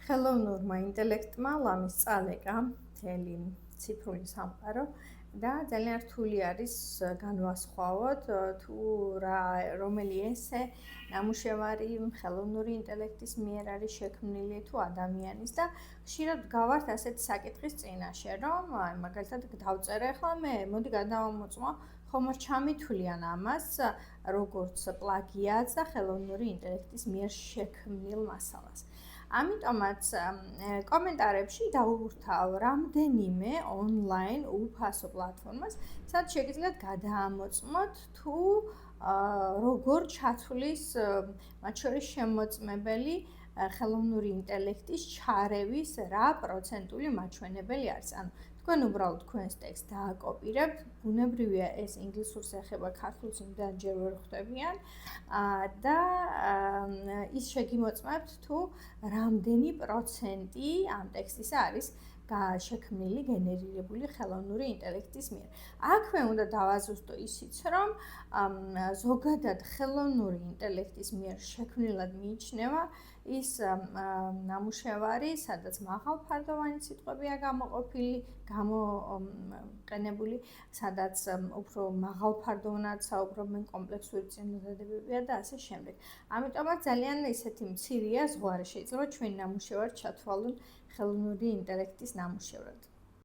ხელოვნურმა ინტელექტმა ლამის წალეკა მთელი ციფრული სამყარო და ძალიან რთული არის განვასხვაოთ თუ რომელი ესე ნამუშევარი ხელოვნური ინტელექტის მიერ არის შექმნილი თუ ადამიანის და ხშირად გავართ ასეთ საკითხის წინაშე, რომ მაგალითად დავწერე ახლა მე, მოდი გადავამოწმო, ხომ არ ჩამითვლიან ამას როგორც პლაგიატს და ხელოვნური ინტელექტის მიერ შექმნილ მასალას. ამიტომაც კომენტარებში დავუვრთავ რამდენიმე ონლაინ უფასო პლატფორმას, სადაც შეგიძლიათ გადაამოწმოთ თუ როგორ ჩათვლის მათ შორის შემოწმებელი ხელოვნური ინტელექტის ჩარევის რა პროცენტული მაჩვენებელი არის. ანუ თქვენ უბრალოდ თქვენს ტექსტს დააკოპირებთ, ბუნებრივია ეს ინგლისურს ეხება, ქართულს იმდან ჯერ ვერ ხვდებიან და ის შეგიმოწმებთ თუ რამდენი პროცენტი ამ ტექსტისა არის შექმნილი, გენერირებული ხელოვნური ინტელექტის მიერ. აქვე უნდა დავაზუსტო ისიც, რომ ზოგადად ხელოვნური ინტელექტის მიერ შექმნილად მიიჩნევა ის ნამუშევარი, სადაც მაღალფარდოვანი სიტყვებია გამოყენებული, სადაც უფრო მაღალფარდოვნად საუბრობენ, კომპლექსური წინადადებებია და ასე შემდეგ. ამიტომაც ძალიან ისეთი მცირეა ზღვარი, შეიძლება ჩვენი ნამუშევარი ჩათვალონ ხელოვნური ინტელექტის ნამუშევრად.